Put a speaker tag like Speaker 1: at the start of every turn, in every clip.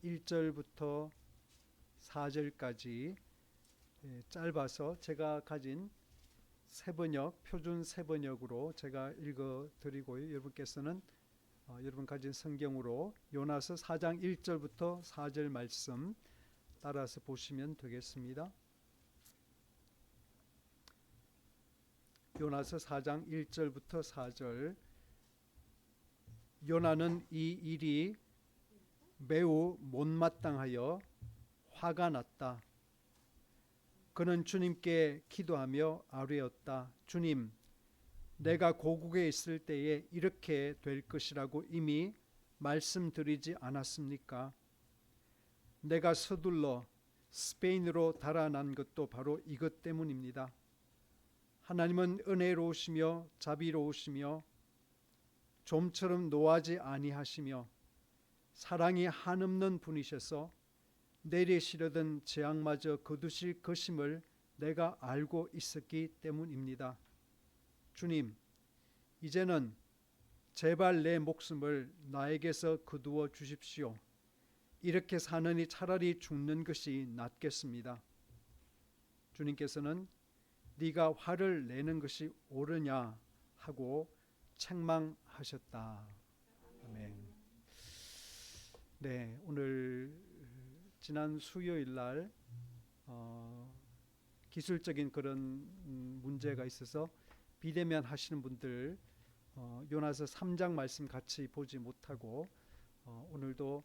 Speaker 1: 1절부터 4절까지 짧아서 제가 가진 새번역, 표준 새번역으로 제가 읽어드리고요. 여러분께서는 여러분 가진 성경으로 요나서 4장 1절부터 4절 말씀 따라서 보시면 되겠습니다. 요나서 4장 1절부터 4절. 요나는 이 일이 매우 못마땅하여 화가 났다. 그는 주님께 기도하며 아뢰었다. 주님, 내가 고국에 있을 때에 이렇게 될 것이라고 이미 말씀드리지 않았습니까? 내가 서둘러 스페인으로 달아난 것도 바로 이것 때문입니다. 하나님은 은혜로우시며 자비로우시며 좀처럼 노하지 아니하시며 사랑이 한없는 분이셔서 내리시려던 재앙마저 거두실 것임을 내가 알고 있었기 때문입니다. 주님, 이제는 제발 내 목숨을 나에게서 거두어 주십시오. 이렇게 사느니 차라리 죽는 것이 낫겠습니다. 주님께서는 네가 화를 내는 것이 옳으냐 하고 책망하셨다. 아멘. 네, 오늘 지난 수요일 날 기술적인 그런 문제가 있어서 비대면 하시는 분들 요나서 3장 말씀 같이 보지 못하고 오늘도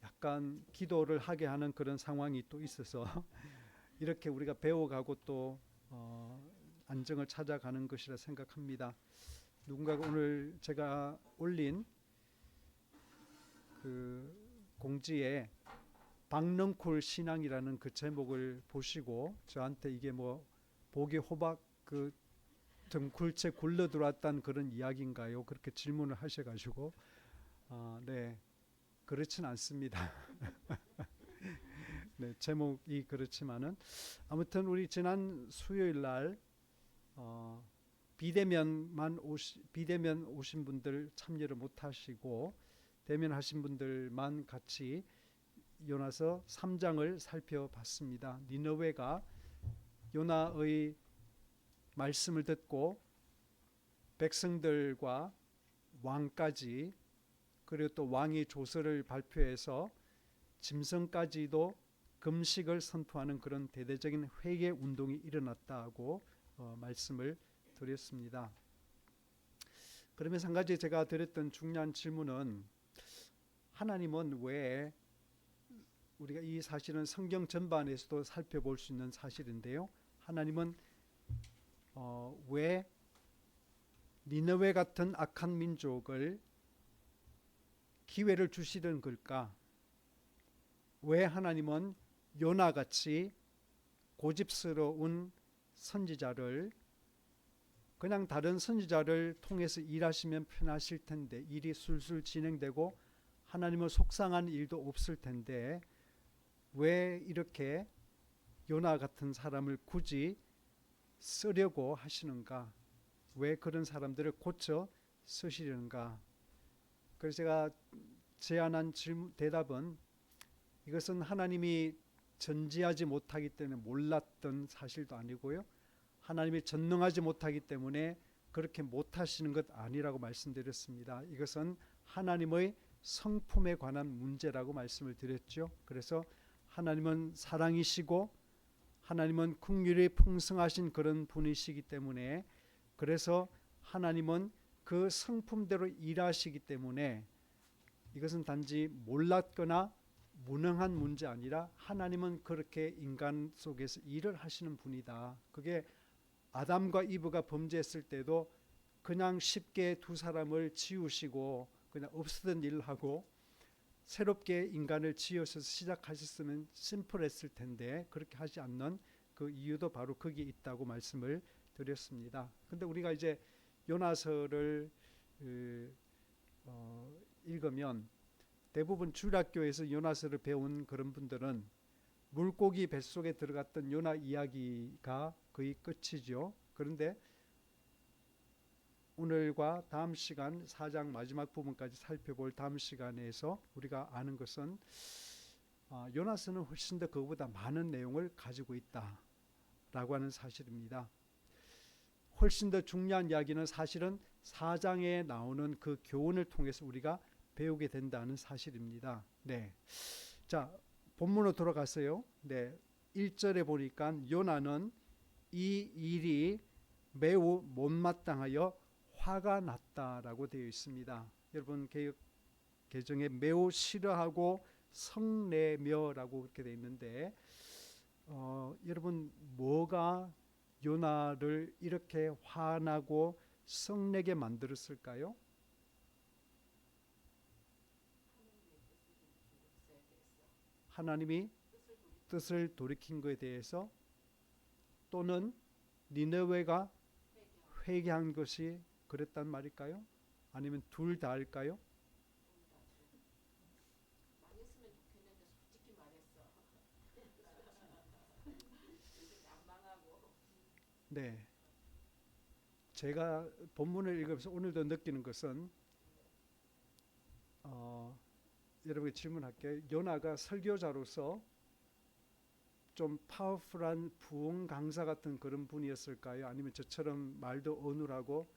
Speaker 1: 약간 기도를 하게 하는 그런 상황이 또 있어서 이렇게 우리가 배워가고 또 안정을 찾아가는 것이라 생각합니다. 누군가가 오늘 제가 올린 그 공지에 박넝쿨 신앙이라는 그 제목을 보시고 저한테 이게 뭐 보기 호박 그 등굴채 굴러 들어왔다는 그런 이야기인가요? 그렇게 질문을 하셔가지고 네, 그렇진 않습니다. 네, 제목이 그렇지만은 아무튼 우리 지난 수요일 날 비대면 오신 분들 참여를 못 하시고 대면하신 분들만 같이 요나서 3장을 살펴봤습니다. 니느웨가 요나의 말씀을 듣고 백성들과 왕까지 그리고 또 왕이 조서를 발표해서 짐승까지도 금식을 선포하는 그런 대대적인 회개 운동이 일어났다고 말씀을 드렸습니다. 그러면서 한 가지 제가 드렸던 중요한 질문은 하나님은 왜 우리가 이 사실은 성경 전반에서도 살펴볼 수 있는 사실인데요. 하나님은 왜 니느웨 같은 악한 민족을 기회를 주시는 걸까? 왜 하나님은 요나같이 고집스러운 선지자를 그냥 다른 선지자를 통해서 일하시면 편하실 텐데 일이 술술 진행되고 하나님을 속상한 일도 없을 텐데 왜 이렇게 요나 같은 사람을 굳이 쓰려고 하시는가? 왜 그런 사람들을 고쳐 쓰시려는가? 그래서 제가 제안한 대답은 이것은 하나님이 전지하지 못하기 때문에 몰랐던 사실도 아니고요. 하나님이 전능하지 못하기 때문에 그렇게 못하시는 것 아니라고 말씀드렸습니다. 이것은 하나님의 성품에 관한 문제라고 말씀을 드렸죠. 그래서 하나님은 사랑이시고 하나님은 긍휼이 풍성하신 그런 분이시기 때문에 그래서 하나님은 그 성품대로 일하시기 때문에 이것은 단지 몰랐거나 무능한 문제 아니라 하나님은 그렇게 인간 속에서 일을 하시는 분이다. 그게 아담과 이브가 범죄했을 때도 그냥 쉽게 두 사람을 지우시고 그냥 없었던 일을 하고 새롭게 인간을 지어서 시작하셨으면 심플했을 텐데 그렇게 하지 않는 그 이유도 바로 거기에 있다고 말씀을 드렸습니다. 근데 우리가 이제 요나서를 읽으면 대부분 주일학교에서 요나서를 배운 그런 분들은 물고기 뱃속에 들어갔던 요나 이야기가 거의 끝이죠. 그런데 오늘과 다음 시간 4장 마지막 부분까지 살펴볼 다음 시간에서 우리가 아는 것은 요나서는 훨씬 더 그거보다 많은 내용을 가지고 있다라고 하는 사실입니다. 훨씬 더 중요한 이야기는 사실은 4장에 나오는 그 교훈을 통해서 우리가 배우게 된다는 사실입니다. 네. 자, 본문으로 돌아갔어요. 네. 1절에 보니까 요나는 이 일이 매우 못마땅하여 화가 났다라고 되어 있습니다. 여러분 개역 개정에 매우 싫어하고 성내며라고 그렇게 되어 있는데 여러분 뭐가 요나를 이렇게 화나고 성내게 만들었을까요? 하나님이 뜻을 돌이킨 것에 대해서 또는 니느웨가 회개한 것이 그랬단 말일까요? 아니면 둘 다일까요? 네, 제가 본문을 읽으면서 오늘도 느끼는 것은 여러분께 질문할게요. 요나가 설교자로서 좀 파워풀한 부흥 강사 같은 그런 분이었을까요? 아니면 저처럼 말도 어눌하고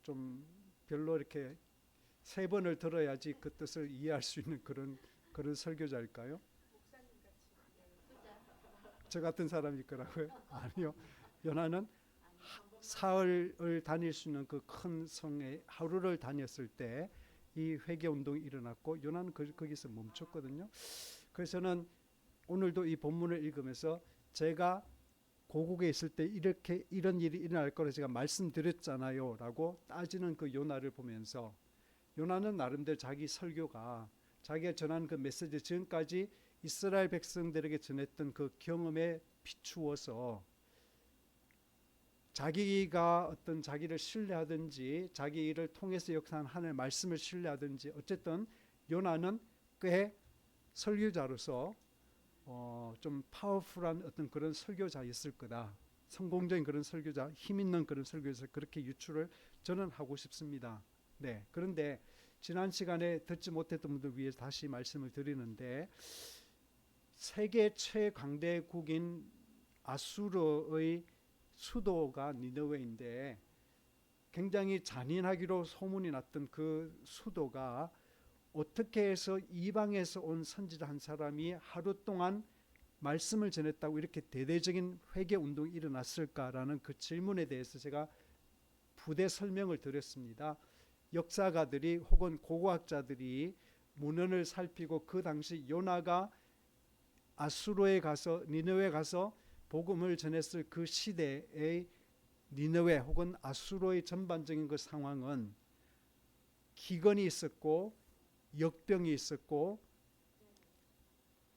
Speaker 1: 좀 별로 이렇게 세 번을 들어야지 그 뜻을 이해할 수 있는 그런 설교자일까요? 저 같은 사람일 거라고요? 아니요. 요나는 사흘을 다닐 수 있는 그 큰 성에 하루를 다녔을 때 이 회개 운동이 일어났고 요나는 거기서 멈췄거든요. 그래서 저는 오늘도 이 본문을 읽으면서 제가 고국에 있을 때 이렇게 이런 일이 일어날 거라 제가 말씀드렸잖아요 라고 따지는 그 요나를 보면서 요나는 나름대로 자기 설교가 자기가 전한 그 메시지 지금까지 이스라엘 백성들에게 전했던 그 경험에 비추어서 자기가 어떤 자기를 신뢰하든지 자기 일을 통해서 역사한 하나님의 말씀을 신뢰하든지 어쨌든 요나는 꽤 설교자로서 좀 파워풀한 어떤 그런 설교자였을 거다. 성공적인 그런 설교자, 힘 있는 그런 설교자 그렇게 유추를 저는 하고 싶습니다. 네. 그런데 지난 시간에 듣지 못했던 분들 위해서 다시 말씀을 드리는데 세계 최강대국인 아수르의 수도가 니느웨인데 굉장히 잔인하기로 소문이 났던 그 수도가 어떻게 해서 이방에서 온 선지자 한 사람이 하루 동안 말씀을 전했다고 이렇게 대대적인 회개 운동이 일어났을까라는 그 질문에 대해서 제가 부대 설명을 드렸습니다. 역사가들이 혹은 고고학자들이 문헌을 살피고 그 당시 요나가 아수르에 가서 니느웨에 가서 복음을 전했을 그 시대의 니느웨 혹은 아수르의 전반적인 그 상황은 기근이 있었고 역병이 있었고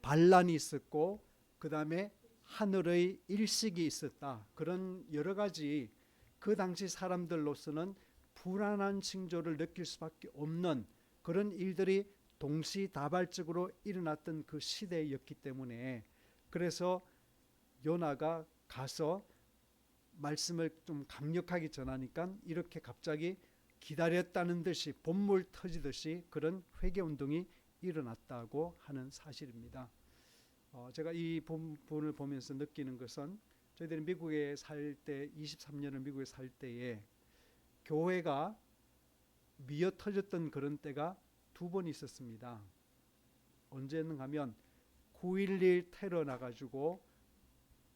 Speaker 1: 반란이 있었고 그 다음에 하늘의 일식이 있었다. 그런 여러 가지 그 당시 사람들로서는 불안한 징조를 느낄 수밖에 없는 그런 일들이 동시다발적으로 일어났던 그 시대였기 때문에 그래서 요나가 가서 말씀을 좀 강력하게 전하니까 이렇게 갑자기 기다렸다는 듯이 본물 터지듯이 그런 회개운동이 일어났다고 하는 사실입니다. 제가 이 본문을 보면서 느끼는 것은 저희들이 미국에 살 때 23년을 미국에 살 때에 교회가 미어 터졌던 그런 때가 두 번 있었습니다. 언제였는가 하면 9.11 테러 나가지고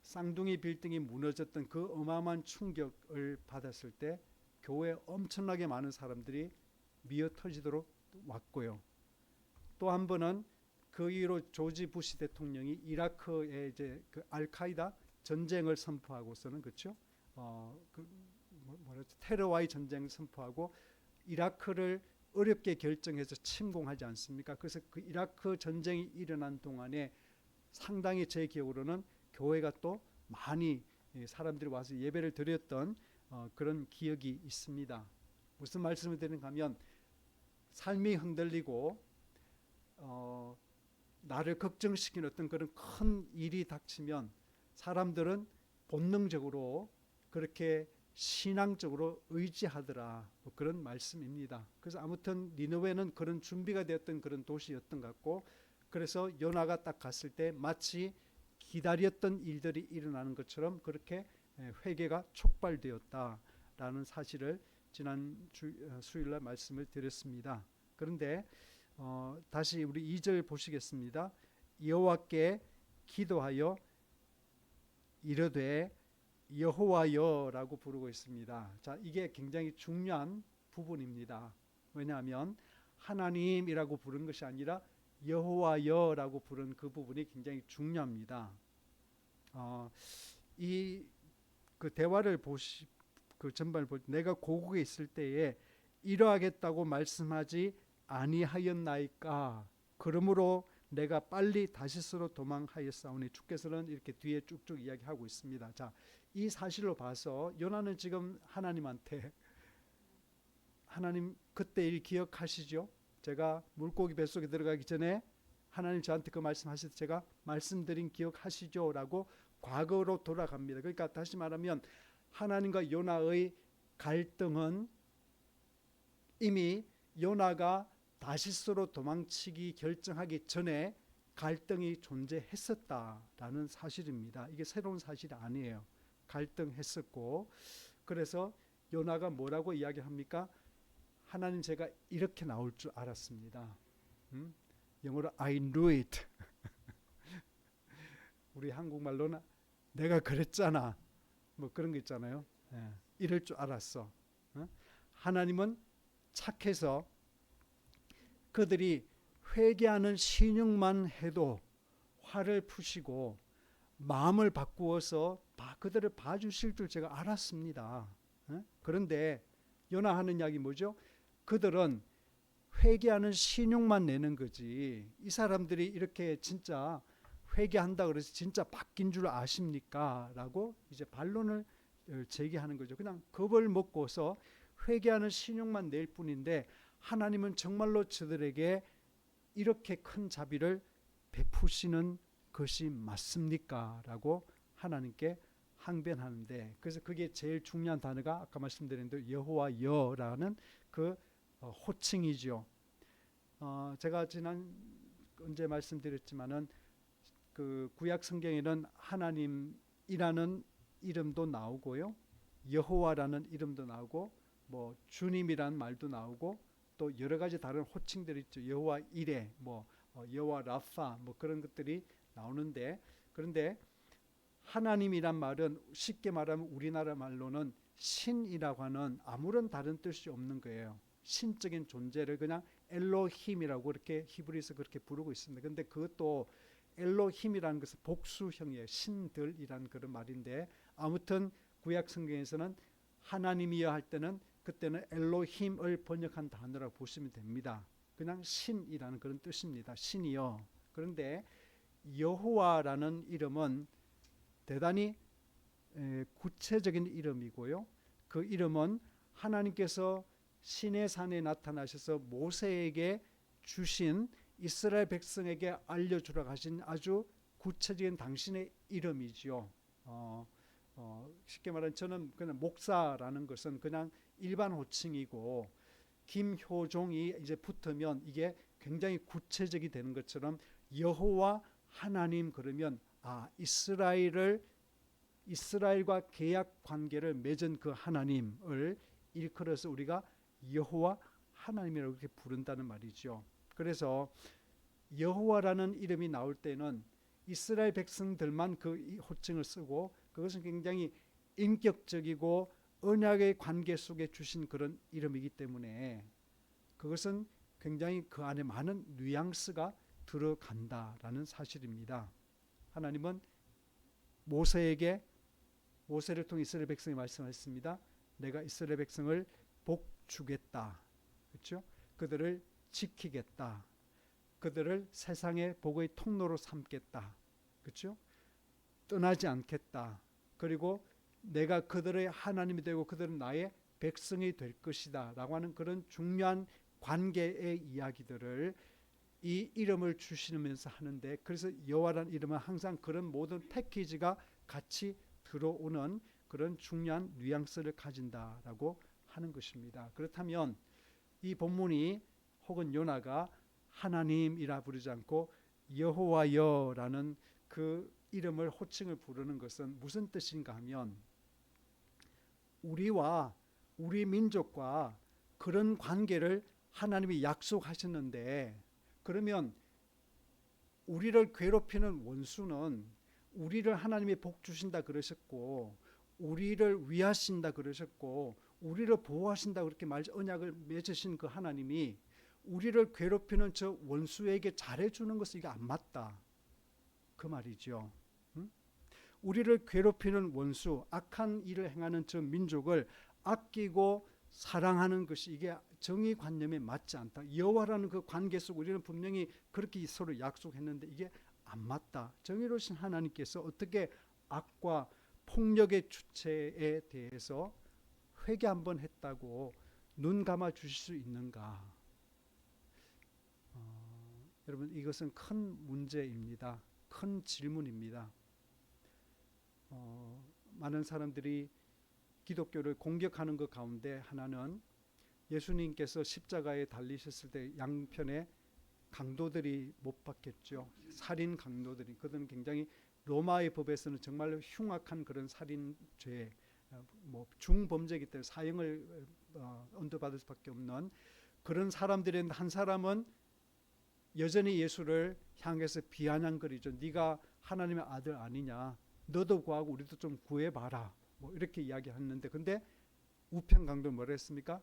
Speaker 1: 쌍둥이 빌딩이 무너졌던 그 어마어마한 충격을 받았을 때 교회에 엄청나게 많은 사람들이 미어 터지도록 왔고요. 또 한 번은 그 이후로 조지 부시 대통령이 이라크에 이제 그 알카이다 전쟁을 선포하고서는 그렇죠. 테러와의 전쟁을 선포하고 이라크를 어렵게 결정해서 침공하지 않습니까? 그래서 그 이라크 전쟁이 일어난 동안에 상당히 제 기억으로는 교회가 또 많이 사람들이 와서 예배를 드렸던 그런 기억이 있습니다. 무슨 말씀을 드리는가 하면 삶이 흔들리고 나를 걱정시키는 어떤 그런 큰 일이 닥치면 사람들은 본능적으로 그렇게 신앙적으로 의지하더라 그런 말씀입니다. 그래서 아무튼 니느웨는 그런 준비가 되었던 그런 도시였던 것 같고 그래서 요나가 딱 갔을 때 마치 기다렸던 일들이 일어나는 것처럼 그렇게 회개가 촉발되었다라는 사실을 지난 수요일날 말씀을 드렸습니다. 그런데 다시 우리 2절 보시겠습니다. 여호와께 기도하여 이르되 여호와여라고 부르고 있습니다. 자, 이게 굉장히 중요한 부분입니다. 왜냐하면 하나님이라고 부른 것이 아니라 여호와여라고 부른 그 부분이 굉장히 중요합니다. 이 그 대화를 그 전반을 볼 때 내가 고국에 있을 때에 이러하겠다고 말씀하지 아니하였나이까. 그러므로 내가 빨리 다시스로 도망하였사오니. 주께서는 이렇게 뒤에 쭉쭉 이야기하고 있습니다. 자, 이 사실로 봐서 요나는 지금 하나님한테 하나님 그때 일 기억하시죠? 제가 물고기 뱃속에 들어가기 전에 하나님 저한테 그 말씀하실 때 제가 말씀드린 기억하시죠? 라고 과거로 돌아갑니다. 그러니까 다시 말하면 하나님과 요나의 갈등은 이미 요나가 다시스로 도망치기 결정하기 전에 갈등이 존재했었다라는 사실입니다. 이게 새로운 사실이 아니에요. 갈등했었고, 그래서 요나가 뭐라고 이야기합니까? 하나님, 제가 이렇게 나올 줄 알았습니다. 영어로 I knew it. 우리 한국말로는 내가 그랬잖아. 뭐 그런 거 있잖아요. 이럴 줄 알았어. 하나님은 착해서 그들이 회개하는 신용만 해도 화를 푸시고 마음을 바꾸어서 그들을 봐주실 줄 제가 알았습니다. 그런데 요나 하는 이야기 뭐죠? 그들은 회개하는 신용만 내는 거지. 이 사람들이 이렇게 진짜 회개한다 그래서 진짜 바뀐 줄 아십니까? 라고 이제 반론을 제기하는 거죠. 그냥 겁을 먹고서 회개하는 신용만 낼 뿐인데 하나님은 정말로 저들에게 이렇게 큰 자비를 베푸시는 것이 맞습니까? 라고 하나님께 항변하는데, 그래서 그게 제일 중요한 단어가 아까 말씀드린 대로 여호와여라는 그 호칭이죠. 제가 지난 언제 말씀드렸지만은 그 구약 성경에는 하나님이라는 이름도 나오고요, 여호와라는 이름도 나오고, 뭐 주님이라는 말도 나오고, 또 여러 가지 다른 호칭들이 있죠. 여호와 이레, 뭐 여호와 라파, 뭐 그런 것들이 나오는데, 그런데 하나님이란 말은 쉽게 말하면 우리나라 말로는 신이라고 하는 아무런 다른 뜻이 없는 거예요. 신적인 존재를 그냥 엘로힘이라고 이렇게 히브리서 그렇게 부르고 있습니다. 그런데 그것도 엘로힘이라는 것은 복수형이에요. 신들이라는 그런 말인데, 아무튼 구약 성경에서는 하나님이여 할 때는 그때는 엘로힘을 번역한 단어라고 보시면 됩니다. 그냥 신이라는 그런 뜻입니다. 신이여. 그런데 여호와라는 이름은 대단히 구체적인 이름이고요, 그 이름은 하나님께서 시내산에 나타나셔서 모세에게 주신, 이스라엘 백성에게 알려주라 하신 아주 구체적인 당신의 이름이지요. 쉽게 말하면 저는 그냥 목사라는 것은 그냥 일반 호칭이고, 김효종이 이제 붙으면 이게 굉장히 구체적이 되는 것처럼 여호와 하나님 그러면 이스라엘과 계약 관계를 맺은 그 하나님을 일컬어서 우리가 여호와 하나님이라고 이렇게 부른다는 말이죠. 그래서 여호와라는 이름이 나올 때는 이스라엘 백성들만 그 호칭을 쓰고, 그것은 굉장히 인격적이고 언약의 관계 속에 주신 그런 이름이기 때문에 그것은 굉장히 그 안에 많은 뉘앙스가 들어간다라는 사실입니다. 하나님은 모세를 통해 이스라엘 백성이 말씀하셨습니다. 내가 이스라엘 백성을 복주겠다. 그렇죠? 그들을 지키겠다. 그들을 세상의 복의 통로로 삼겠다. 그렇죠? 떠나지 않겠다. 그리고 내가 그들의 하나님이 되고 그들은 나의 백성이 될 것이다 라고 하는 그런 중요한 관계의 이야기들을 이 이름을 주시면서 하는데, 그래서 여호와라는 이름은 항상 그런 모든 패키지가 같이 들어오는 그런 중요한 뉘앙스를 가진다라고 하는 것입니다. 그렇다면 이 본문이 혹은 요나가 하나님이라 부르지 않고 여호와여라는 그 이름을 호칭을 부르는 것은 무슨 뜻인가 하면 우리와 우리 민족과 그런 관계를 하나님이 약속하셨는데, 그러면 우리를 괴롭히는 원수는 우리를 하나님이 복 주신다 그러셨고 우리를 위하신다 그러셨고 우리를 보호하신다 그렇게 언약을 맺으신 그 하나님이 우리를 괴롭히는 저 원수에게 잘해주는 것은 이게 안 맞다 그 말이죠. 우리를 괴롭히는 원수, 악한 일을 행하는 저 민족을 아끼고 사랑하는 것이 이게 정의관념에 맞지 않다. 여호와라는 그 관계 속 우리는 분명히 그렇게 서로 약속했는데 이게 안 맞다. 정의로우신 하나님께서 어떻게 악과 폭력의 주체에 대해서 회개 한번 했다고 눈 감아 주실 수 있는가? 여러분, 이것은 큰 문제입니다. 큰 질문입니다. 많은 사람들이 기독교를 공격하는 것 가운데 하나는 예수님께서 십자가에 달리셨을 때 양편에 강도들이 못 박혔죠. 살인 강도들이. 그들은 굉장히 로마의 법에서는 정말로 흉악한 그런 살인죄, 중범죄이기 때문에 사형을 언도받을 수밖에 없는 그런 사람들의 한 사람은 여전히 예수를 향해서 비아냥거리죠. 네가 하나님의 아들 아니냐. 너도 구하고 우리도 좀 구해봐라. 이렇게 이야기했는데, 근데 우편 강도는 뭐라 했습니까?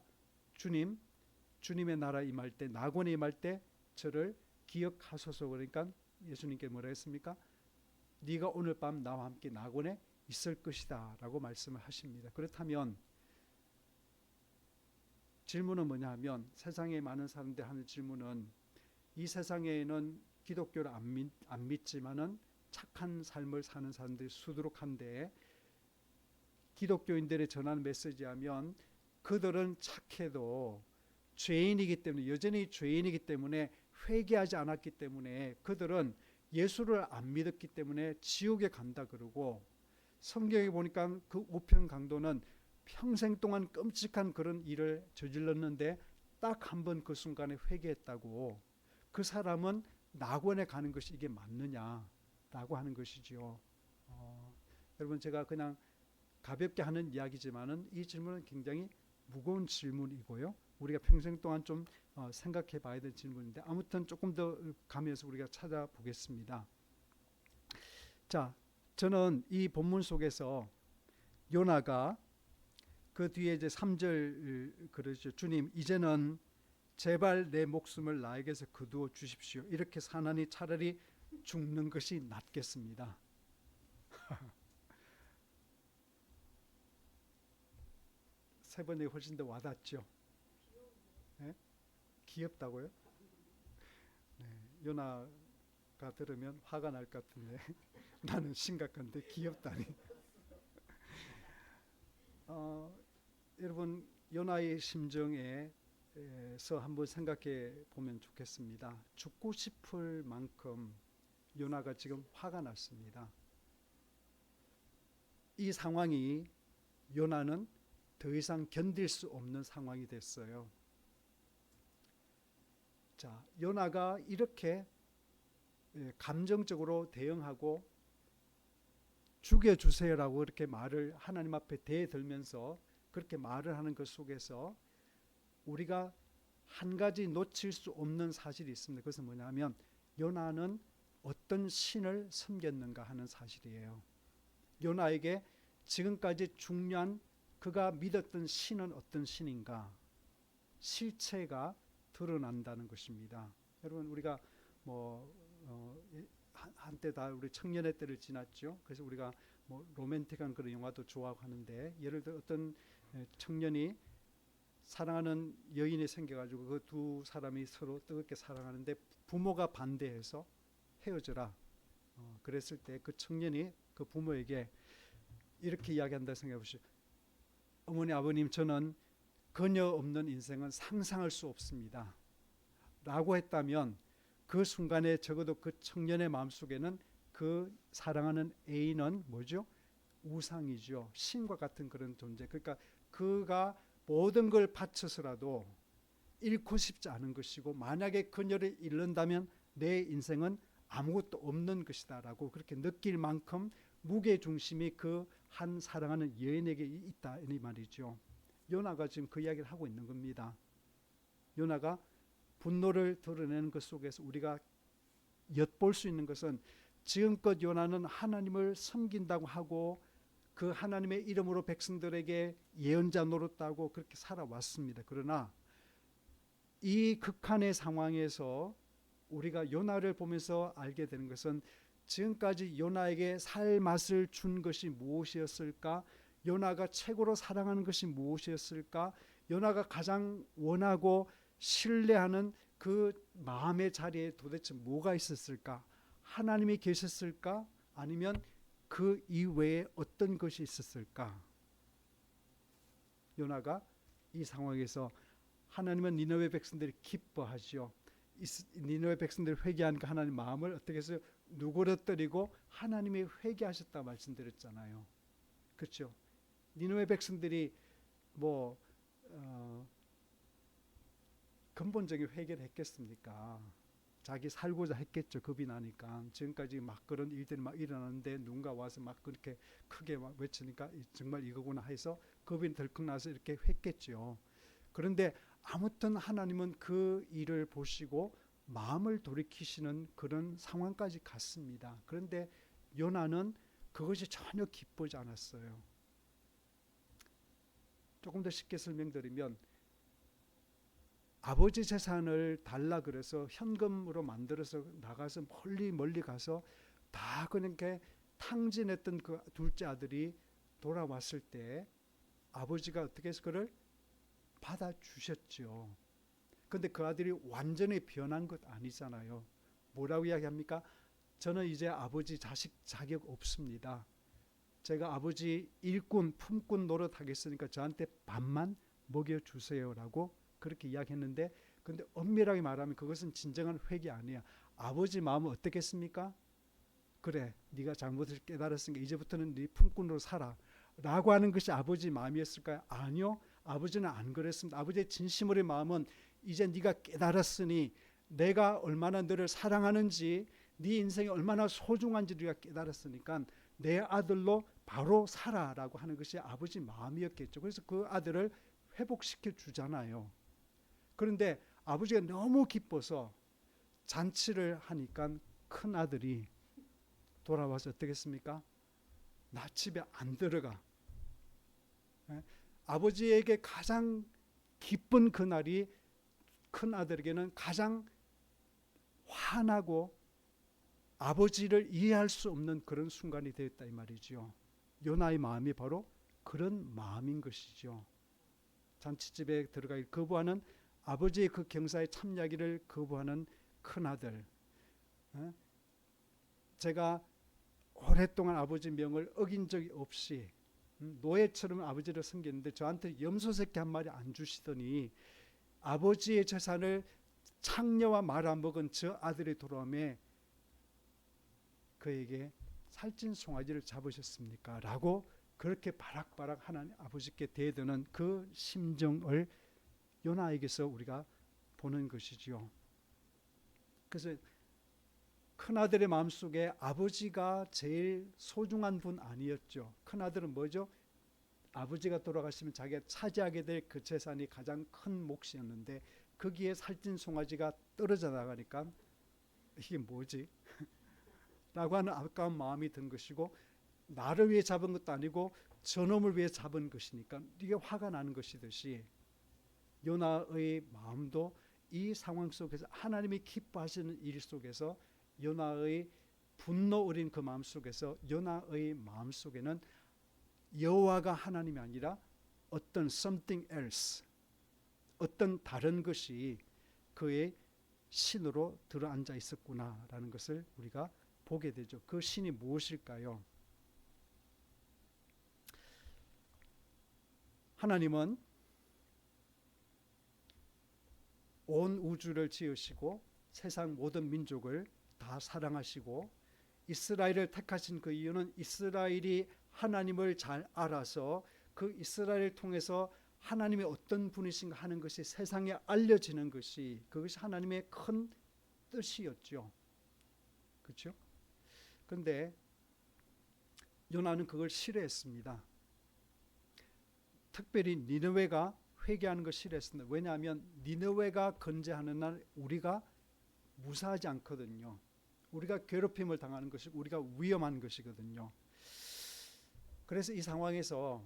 Speaker 1: 주님의 나라 임할 때, 낙원에 임할 때 저를 기억하소서. 그러니까 예수님께 뭐라 했습니까? 네가 오늘 밤 나와 함께 낙원에 있을 것이다 라고 말씀을 하십니다. 그렇다면 질문은 뭐냐 하면, 세상에 많은 사람들이 하는 질문은, 이 세상에는 기독교를 안 믿지만은 착한 삶을 사는 사람들이 수두룩한데, 기독교인들의 전하는 메시지하면 그들은 착해도 죄인이기 때문에, 여전히 죄인이기 때문에, 회개하지 않았기 때문에, 그들은 예수를 안 믿었기 때문에 지옥에 간다 그러고, 성경에 보니까 그 우편 강도는 평생 동안 끔찍한 그런 일을 저질렀는데 딱 한 번 그 순간에 회개했다고, 그 사람은 낙원에 가는 것이 이게 맞느냐라고 하는 것이지요. 여러분, 제가 그냥 가볍게 하는 이야기지만은 이 질문은 굉장히 무거운 질문이고요. 우리가 평생 동안 좀 생각해 봐야 될 질문인데, 아무튼 조금 더 가면서 우리가 찾아보겠습니다. 자, 저는 이 본문 속에서 요나가 그 뒤에 이제 3절 그러죠. 주님, 이제는 제발 내 목숨을 나에게서 거두어 주십시오. 이렇게 사나니 차라리 죽는 것이 낫겠습니다. 세 번에 훨씬 더 와닿죠. 네? 귀엽다고요? 네, 요나가 들으면 화가 날 것 같은데 나는 심각한데 귀엽다니. 여러분, 요나의 심정에서 한번 생각해 보면 좋겠습니다. 죽고 싶을 만큼 요나가 지금 화가 났습니다. 이 상황이 요나는 더 이상 견딜 수 없는 상황이 됐어요. 자, 요나가 이렇게 감정적으로 대응하고 죽여주세요라고 이렇게 말을 하나님 앞에 대들면서 그렇게 말을 하는 것 속에서 우리가 한 가지 놓칠 수 없는 사실이 있습니다. 그것은 뭐냐면 요나는 어떤 신을 섬겼는가 하는 사실이에요. 요나에게 지금까지 중요한 그가 믿었던 신은 어떤 신인가, 실체가 드러난다는 것입니다. 여러분, 우리가 한때 다 우리 청년의 때를 지났죠. 그래서 우리가 로맨틱한 그런 영화도 좋아하고 하는데, 예를 들어 어떤 청년이 사랑하는 여인이 생겨가지고 그 두 사람이 서로 뜨겁게 사랑하는데 부모가 반대해서 헤어져라. 그랬을 때 그 청년이 그 부모에게 이렇게 이야기한다 생각해 보시죠. 어머니, 아버님, 저는 그녀 없는 인생은 상상할 수 없습니다 라고 했다면, 그 순간에 적어도 그 청년의 마음속에는 그 사랑하는 애인은 뭐죠? 우상이죠. 신과 같은 그런 존재. 그러니까 그가 모든 걸 바쳐서라도 잃고 싶지 않은 것이고, 만약에 그녀를 잃는다면 내 인생은 아무것도 없는 것이다라고 그렇게 느낄 만큼 무게 중심이 그 한 사랑하는 여인에게 있다 이 말이죠. 요나가 지금 그 이야기를 하고 있는 겁니다. 요나가 분노를 드러내는 것 속에서 우리가 엿볼 수 있는 것은 지금껏 요나는 하나님을 섬긴다고 하고 그 하나님의 이름으로 백성들에게 예언자 노릇하고 그렇게 살아왔습니다. 그러나 이 극한의 상황에서 우리가 요나를 보면서 알게 되는 것은 지금까지 요나에게 살 맛을 준 것이 무엇이었을까? 요나가 최고로 사랑하는 것이 무엇이었을까? 요나가 가장 원하고 신뢰하는 그 마음의 자리에 도대체 뭐가 있었을까? 하나님이 계셨을까? 아니면 그 이외에 어떤 것이 있었을까? 요나가 이 상황에서 하나님은 니느웨 백성들이 기뻐하지요. 니느웨 백성들이 회개하니까 하나님 마음을 어떻게 해서 누그러뜨리고 하나님이 회개하셨다 말씀드렸잖아요. 그렇죠? 니느웨 백성들이 뭐 근본적인 회개를 했겠습니까? 자기 살고자 했겠죠. 겁이 나니까. 지금까지 막 그런 일들이 막 일어나는데 누군가 와서 막 그렇게 크게 막 외치니까 정말 이거구나 해서 겁이 덜컥 나서 이렇게 했겠죠. 그런데 아무튼 하나님은 그 일을 보시고 마음을 돌이키시는 그런 상황까지 갔습니다. 그런데 요나는 그것이 전혀 기쁘지 않았어요. 조금 더 쉽게 설명드리면 아버지 재산을 달라 그래서 현금으로 만들어서 나가서 멀리 가서 다 그렇게 탕진했던 그 둘째 아들이 돌아왔을 때 아버지가 어떻게 해서 그를 받아주셨죠. 근데 그 아들이 완전히 변한 것 아니잖아요. 뭐라고 이야기합니까? 저는 이제 아버지 자식 자격 없습니다. 제가 아버지 일꾼 품꾼 노릇하겠으니까 저한테 밥만 먹여주세요라고 그렇게 이야기했는데, 근데 엄밀하게 말하면 그것은 진정한 회개 아니야. 아버지 마음은 어떻겠습니까? 그래, 네가 잘못을 깨달았으니까 이제부터는 네 품꾼으로 살아 라고 하는 것이 아버지 마음이었을까요? 아니요, 아버지는 안 그랬습니다. 아버지의 진심으로의 마음은 이제 네가 깨달았으니 내가 얼마나 너를 사랑하는지, 네 인생이 얼마나 소중한지 네가 깨달았으니까 내 아들로 바로 살아라고 하는 것이 아버지 마음이었겠죠. 그래서 그 아들을 회복시켜 주잖아요. 그런데 아버지가 너무 기뻐서 잔치를 하니까 큰 아들이 돌아와서 어떻게 했습니까? 나 집에 안 들어가. 아버지에게 가장 기쁜 그날이 큰 아들에게는 가장 화나고 아버지를 이해할 수 없는 그런 순간이 되었다 이 말이죠. 요나의 마음이 바로 그런 마음인 것이죠. 잔치집에 들어가기 거부하는 아버지의 그 경사에 참여하기를 거부하는 큰아들. 제가 오랫동안 아버지 명을 어긴 적이 없이 노예처럼 아버지를 섬겼는데 저한테 염소새끼 한 마리 안 주시더니 아버지의 재산을 창녀와 말아먹은 저 아들이 돌아오매 그에게 살찐 송아지를 잡으셨습니까? 라고 그렇게 바락바락 하나님 아버지께 대드는 그 심정을 요나에게서 우리가 보는 것이지요. 그래서 큰아들의 마음속에 아버지가 제일 소중한 분 아니었죠. 큰아들은 뭐죠? 아버지가 돌아가시면 자기가 차지하게 될 그 재산이 가장 큰 몫이었는데 거기에 살찐 송아지가 떨어져 나가니까 이게 뭐지? 라고 하는 아까운 마음이 든 것이고, 나를 위해 잡은 것도 아니고 저놈을 위해 잡은 것이니까 이게 화가 나는 것이듯이 요나의 마음도 이 상황 속에서 하나님이 기뻐하시는 일 속에서 요나의 분노 어린 그 마음 속에서 요나의 마음 속에는 여호와가 하나님이 아니라 어떤 something else, 어떤 다른 것이 그의 신으로 들어앉아 있었구나라는 것을 우리가 보게 되죠. 그 신이 무엇일까요? 하나님은 온 우주를 지으시고 세상 모든 민족을 다 사랑하시고 이스라엘을 택하신 그 이유는 이스라엘이 하나님을 잘 알아서 그 이스라엘을 통해서 하나님이 어떤 분이신가 하는 것이 세상에 알려지는 것이, 그것이 하나님의 큰 뜻이었죠. 그렇죠? 그런데 요나는 그걸 싫어했습니다. 특별히 니느웨가 회개하는 걸 싫어했습니다. 왜냐하면 니느웨가 건재하는 날 우리가 무사하지 않거든요. 우리가 괴롭힘을 당하는 것이 우리가 위험한 것이거든요. 그래서 이 상황에서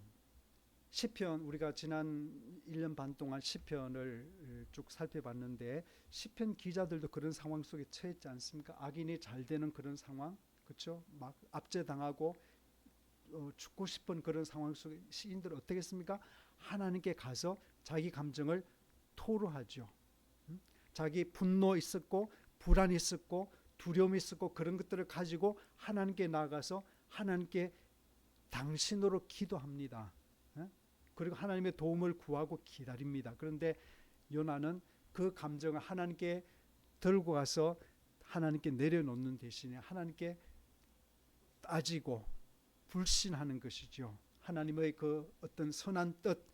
Speaker 1: 시편, 우리가 지난 1년 반 동안 시편을 쭉 살펴봤는데 시편 기자들도 그런 상황 속에 처했지 않습니까? 악인이 잘 되는 그런 상황, 그렇죠? 막 압제당하고 죽고 싶은 그런 상황 속에 시인들 어떻게 했습니까? 하나님께 가서 자기 감정을 토로하죠. 자기 분노 있었고 불안이 있었고 두려움이 있었고 그런 것들을 가지고 하나님께 나아가서 하나님께 당신으로 기도합니다. 그리고 하나님의 도움을 구하고 기다립니다. 그런데 요나는 그 감정을 하나님께 들고 가서 하나님께 내려놓는 대신에 하나님께 따지고 불신하는 것이죠. 하나님의 그 어떤 선한 뜻,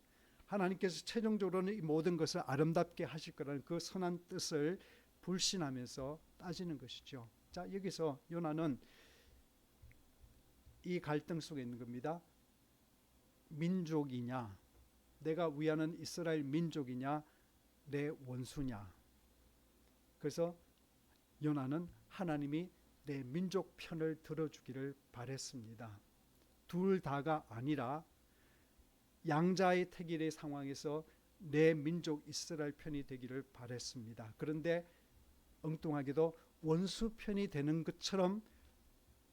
Speaker 1: 하나님께서 최종적으로는 이 모든 것을 아름답게 하실 거라는 그 선한 뜻을 불신하면서 따지는 것이죠. 자, 여기서 요나는 이 갈등 속에 있는 겁니다. 민족이냐, 내가 위하는 이스라엘 민족이냐, 내 원수냐. 그래서 요나는 하나님이 내 민족 편을 들어주기를 바랬습니다. 둘 다가 아니라 양자의 택일의 상황에서 내 민족 이스라엘 편이 되기를 바랬습니다. 그런데 엉뚱하게도 원수 편이 되는 것처럼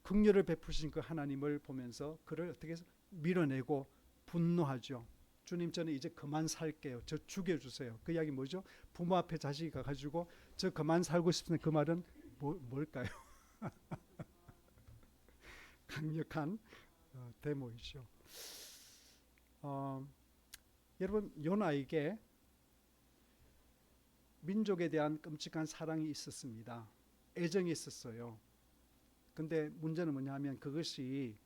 Speaker 1: 긍휼을 베푸신 그 하나님을 보면서 그를 어떻게 해서 밀어내고 분노하죠. 주님, 저는 이제 그만 살게요. 저 죽여주세요. 그 이야기 뭐죠? 부모 앞에 자식이 가가지고 저 그만 살고 싶은데 그 말은 뭘까요? 강력한 데모이죠. 여러분, 요나에게 민족에 대한 끔찍한 사랑이 있었습니다. 애정이 있었어요. 근데 문제는 뭐냐 하면 그것이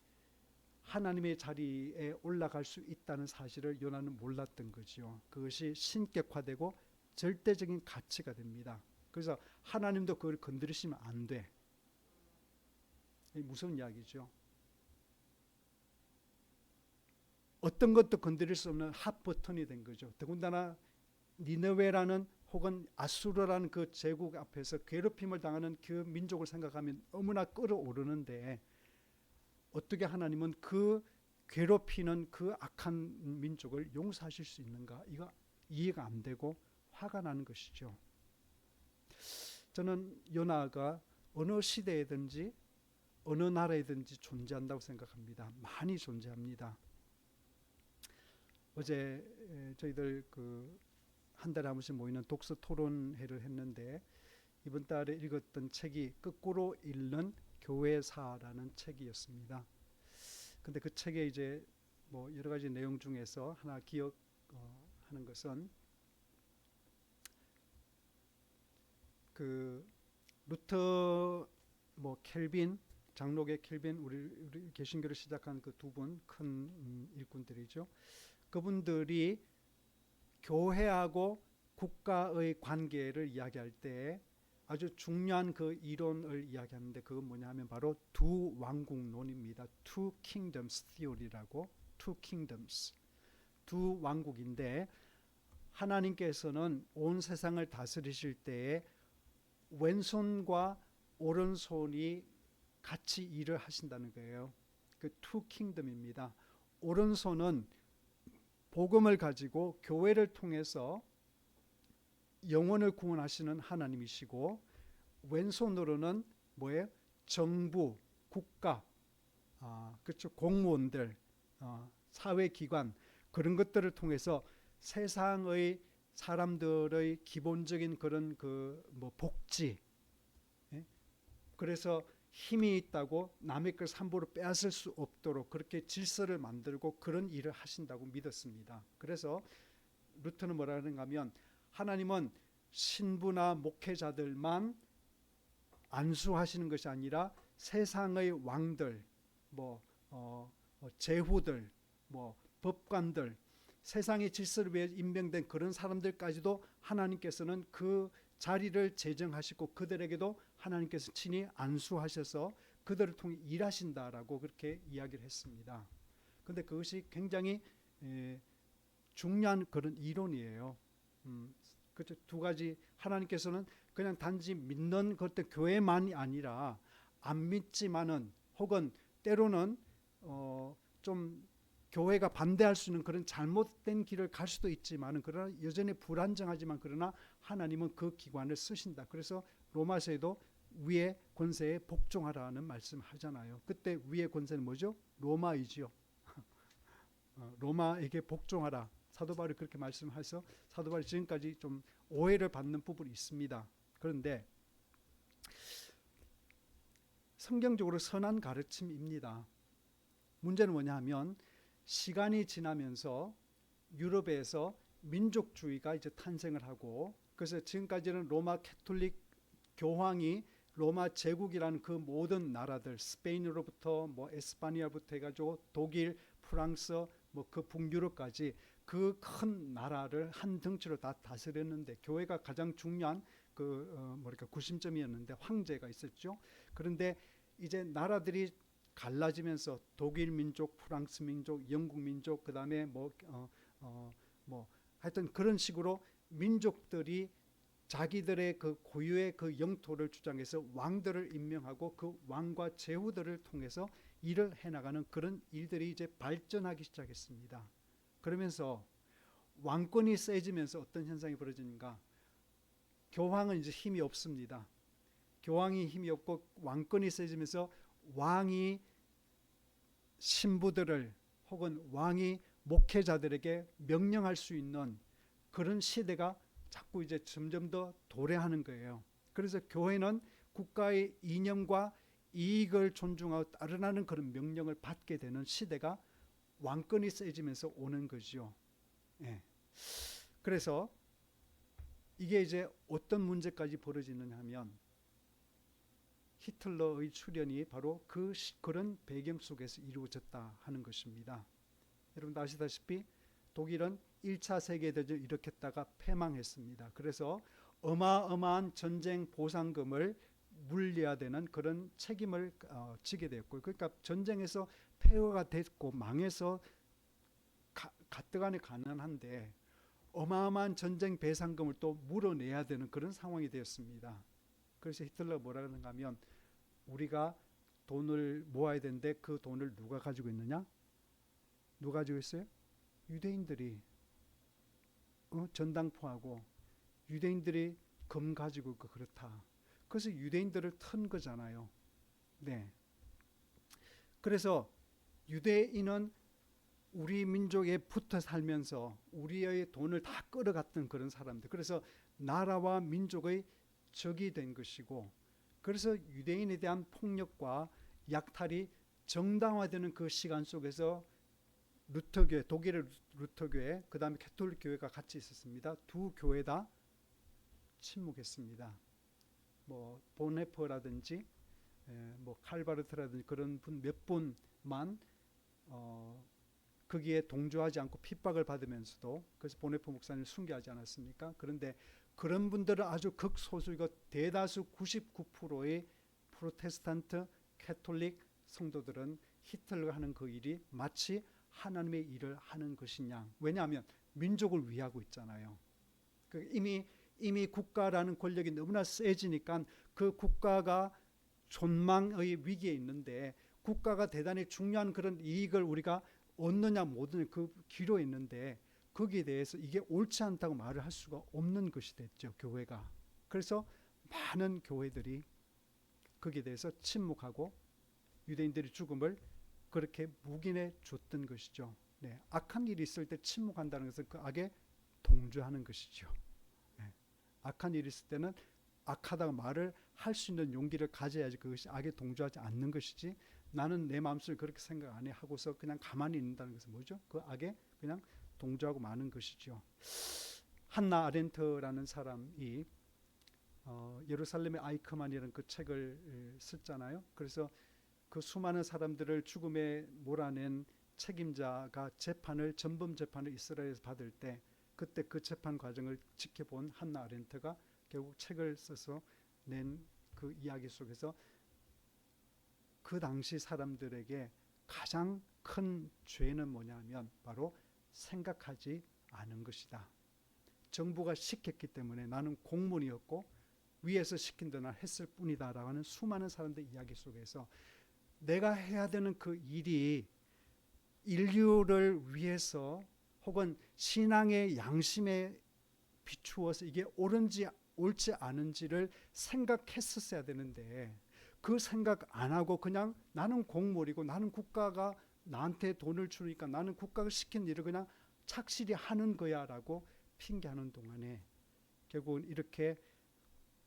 Speaker 1: 하나님의 자리에 올라갈 수 있다는 사실을 요나는 몰랐던 거죠. 그것이 신격화되고 절대적인 가치가 됩니다. 그래서 하나님도 그걸 건드리시면 안 돼. 무서운 이야기죠. 어떤 것도 건드릴 수 없는 핫버튼이 된 거죠. 더군다나 니느웨라는 혹은 아수르라는 그 제국 앞에서 괴롭힘을 당하는 그 민족을 생각하면 너무나 끓어오르는데 어떻게 하나님은 그 괴롭히는 그 악한 민족을 용서하실 수 있는가? 이거 이해가 안 되고 화가 나는 것이죠. 저는 요나가 어느 시대에든지 어느 나라에든지 존재한다고 생각합니다. 많이 존재합니다. 어제 저희들 한 달에 한 번씩 모이는 독서 토론회를 했는데 이번 달에 읽었던 책이 거꾸로 읽는 교회사라는 책이었습니다. 근데 그 책에 이제 뭐 여러 가지 내용 중에서 하나 기억하는 것은 그 루터 켈빈 장로계 켈빈 우리 개신교를 시작한 그 두 분 큰 일꾼들이죠. 그분들이 교회하고 국가의 관계를 이야기할 때 아주 중요한 그 이론을 이야기하는데 그건 뭐냐 하면 바로 두 왕국론입니다. Two Kingdoms Theory라고. Two Kingdoms. 두 왕국인데 하나님께서는 온 세상을 다스리실 때에 왼손과 오른손이 같이 일을 하신다는 거예요. 그 Two Kingdom입니다. 오른손은 복음을 가지고 교회를 통해서 영혼을 구원하시는 하나님이시고 왼손으로는 뭐예요? 정부, 국가, 그렇죠. 공무원들, 사회기관 그런 것들을 통해서 세상의 사람들의 기본적인 그런 복지, 그래서 힘이 있다고 남의 걸 함부로 빼앗을 수 없도록 그렇게 질서를 만들고 그런 일을 하신다고 믿었습니다. 그래서 루터는 뭐라 하는가 하면 하나님은 신부나 목회자들만 안수하시는 것이 아니라 세상의 왕들, 제후들, 법관들, 세상의 질서를 위해 임명된 그런 사람들까지도 하나님께서는 그 자리를 제정하시고 그들에게도 하나님께서 친히 안수하셔서 그들을 통해 일하신다라고 그렇게 이야기를 했습니다. 그런데 그것이 굉장히 중요한 그런 이론이에요. 그렇죠. 두 가지, 하나님께서는 그냥 단지 믿는 그때 교회만이 아니라 안 믿지만은 혹은 때로는 좀 교회가 반대할 수 있는 그런 잘못된 길을 갈 수도 있지만은 그러나 여전히 불안정하지만 그러나 하나님은 그 기관을 쓰신다. 그래서 로마서에도 위의 권세에 복종하라는 말씀을 하잖아요. 그때 위의 권세는 뭐죠? 로마이지요. 로마에게 복종하라. 사도 바울이 그렇게 말씀해서 사도 바울이 지금까지 좀 오해를 받는 부분이 있습니다. 그런데 성경적으로 선한 가르침입니다. 문제는 뭐냐 하면 시간이 지나면서 유럽에서 민족주의가 이제 탄생을 하고, 그래서 지금까지는 로마 캐톨릭 교황이 로마 제국이라는 그 모든 나라들, 스페인으로부터 뭐 에스파니아부터 해가지고 독일, 프랑스, 뭐 그 북유럽까지 그 큰 나라를 한 덩치로 다 다스렸는데, 교회가 가장 중요한 뭐랄까 구심점이었는데 황제가 있었죠. 그런데 이제 나라들이 갈라지면서 독일 민족, 프랑스 민족, 영국 민족, 그 다음에 뭐 하여튼 그런 식으로 민족들이 자기들의 그 고유의 그 영토를 주장해서 왕들을 임명하고 그 왕과 제후들을 통해서 일을 해나가는 그런 일들이 이제 발전하기 시작했습니다. 그러면서 왕권이 세지면서 어떤 현상이 벌어지는가? 교황은 이제 힘이 없습니다. 교황이 힘이 없고 왕권이 세지면서 왕이 신부들을 혹은 왕이 목회자들에게 명령할 수 있는 그런 시대가 자꾸 이제 점점 더 도래하는 거예요. 그래서 교회는 국가의 이념과 이익을 존중하고 따르라는 그런 명령을 받게 되는 시대가 왕권이 세지면서 오는 거죠. 예. 그래서 이게 이제 어떤 문제까지 벌어지느냐 하면 히틀러의 출현이 바로 그런 배경 속에서 이루어졌다 하는 것입니다. 여러분 아시다시피 독일은 1차 세계대전을 일으켰다가 패망했습니다. 그래서 어마어마한 전쟁 보상금을 물려야 되는 그런 책임을 지게 되었고, 그러니까 전쟁에서 폐허가 됐고 망해서 가뜩하니 가난한데 어마어마한 전쟁 배상금을 또 물어내야 되는 그런 상황이 되었습니다. 그래서 히틀러가 뭐라 그러는가 하면, 우리가 돈을 모아야 되는데 그 돈을 누가 가지고 있느냐? 누가 가지고 있어요? 유대인들이 전당포하고 유대인들이 금 가지고 그렇다. 그래서 유대인들을 튼 거잖아요. 네. 그래서 유대인은 우리 민족에 붙어 살면서 우리의 돈을 다 끌어갔던 그런 사람들. 그래서 나라와 민족의 적이 된 것이고, 그래서 유대인에 대한 폭력과 약탈이 정당화되는 그 시간 속에서 루터교회, 독일의 루터교회, 그 다음에 캐톨릭 교회가 같이 있었습니다. 두 교회 다 침묵했습니다. 뭐 보네퍼라든지 뭐 칼바르트라든지 그런 분 몇 분만 거기에 동조하지 않고 핍박을 받으면서도, 그래서 보네퍼 목사님을 순교하지 않았습니까? 그런데 그런 분들은 아주 극소수이고 대다수 99%의 프로테스탄트 캐톨릭 성도들은 히틀러가 하는 그 일이 마치 하나님의 일을 하는 것이냐. 왜냐하면 민족을 위하고 있잖아요. 이미 국가라는 권력이 너무나 세지니까 그 국가가 존망의 위기에 있는데, 국가가 대단히 중요한 그런 이익을 우리가 얻느냐 못 얻느냐 그 기로에 있는데, 거기에 대해서 이게 옳지 않다고 말을 할 수가 없는 것이 됐죠, 교회가. 그래서 많은 교회들이 거기에 대해서 침묵하고 유대인들의 죽음을 그렇게 묵인해 줬던 것이죠. 네, 악한 일이 있을 때 침묵한다는 것은 그 악에 동조하는 것이죠. 네, 악한 일이 있을 때는 악하다고 말을 할 수 있는 용기를 가져야지 그것이 악에 동조하지 않는 것이지, 나는 내 마음속에 그렇게 생각 안 해 하고서 그냥 가만히 있는다는 것은 뭐죠? 그 악에 그냥 동조하고 마는 것이죠. 한나 아렌트라는 사람이 예루살렘의 아이크만이라는 그 책을 썼잖아요. 그래서 그 수많은 사람들을 죽음에 몰아낸 책임자가 전범 재판을 이스라엘에서 받을 때, 그때 그 재판 과정을 지켜본 한나 아렌트가 결국 책을 써서 낸 그 이야기 속에서 그 당시 사람들에게 가장 큰 죄는 뭐냐면 바로 생각하지 않은 것이다. 정부가 시켰기 때문에 나는 공무원이었고 위에서 시킨 대로 했을 뿐이다 라고 하는 수많은 사람들의 이야기 속에서 내가 해야 되는 그 일이 인류를 위해서 혹은 신앙의 양심에 비추어서 이게 옳은지 옳지 않은지를 생각했었어야 되는데 그 생각 안 하고 그냥 나는 공무원이고 나는 국가가 나한테 돈을 주니까 나는 국가가 시킨 일을 그냥 착실히 하는 거야 라고 핑계하는 동안에 결국은 이렇게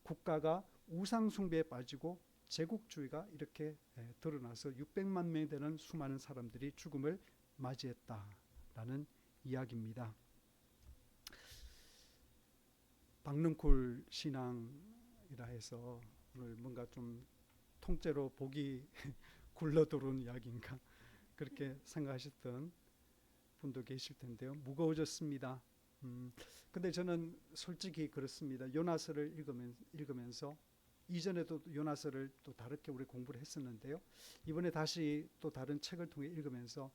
Speaker 1: 국가가 우상숭배에 빠지고 제국주의가 이렇게 드러나서 600만 명이 되는 수많은 사람들이 죽음을 맞이했다라는 이야기입니다. 박능쿨 신앙이라 해서 오늘 뭔가 좀 통째로 복이 굴러들어온 이야기인가 그렇게 생각하셨던 분도 계실 텐데요. 무거워졌습니다. 근데 저는 솔직히 그렇습니다. 요나서를 읽으면서 이전에도 요나서를 또 다르게 우리 공부를 했었는데요. 이번에 다시 또 다른 책을 통해 읽으면서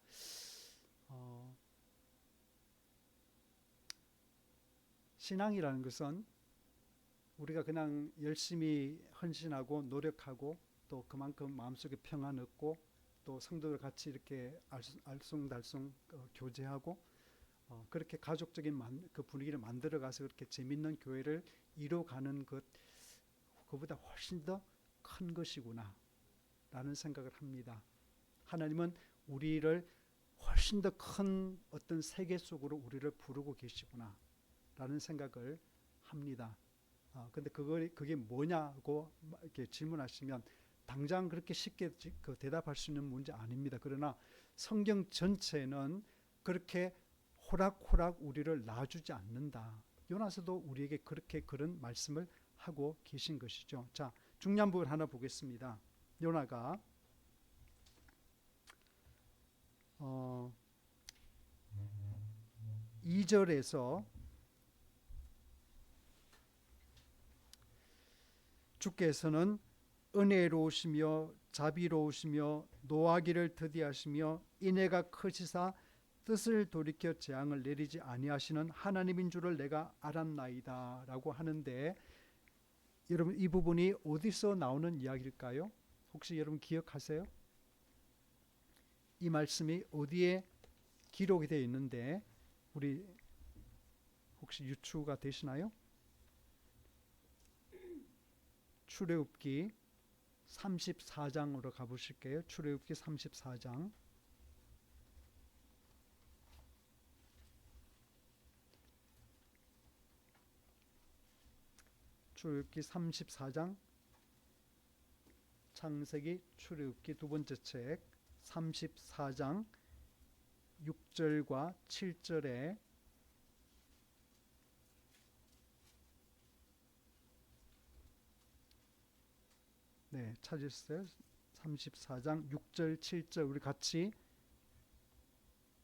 Speaker 1: 신앙이라는 것은 우리가 그냥 열심히 헌신하고 노력하고 또 그만큼 마음속에 평안 얻고 또 성도들 같이 이렇게 알쏭달쏭 교제하고 그렇게 가족적인 그 분위기를 만들어가서 그렇게 재밌는 교회를 이뤄가는 그보다 훨씬 더 큰 것이구나 라는 생각을 합니다. 하나님은 우리를 훨씬 더 큰 어떤 세계 속으로 우리를 부르고 계시구나 라는 생각을 합니다. 근데 그게 뭐냐고 이렇게 질문하시면 당장 그렇게 쉽게 대답할 수 있는 문제 아닙니다. 그러나 성경 전체는 그렇게 호락호락 우리를 놔주지 않는다. 요나서도 우리에게 그렇게 그런 말씀을 하고 계신 것이죠. 자, 중요한 부분 하나 보겠습니다. 요나가 2절에서 주께서는 은혜로우시며 자비로우시며 노하기를 더디하시며 인애가 크시사 뜻을 돌이켜 재앙을 내리지 아니하시는 하나님인 줄을 내가 알았나이다 라고 하는데 여러분 이 부분이 어디서 나오는 이야기일까요? 혹시 여러분 기억하세요? 이 말씀이 어디에 기록이 되어 있는데 우리 혹시 유추가 되시나요? 출애굽기 34장으로 가보실게요. 출애굽기 34장. 출애굽기 34장, 창세기, 출애굽기 두 번째 책 34장 6절과 7절에 네, 찾으셨어요? 34장 6절 7절 우리 같이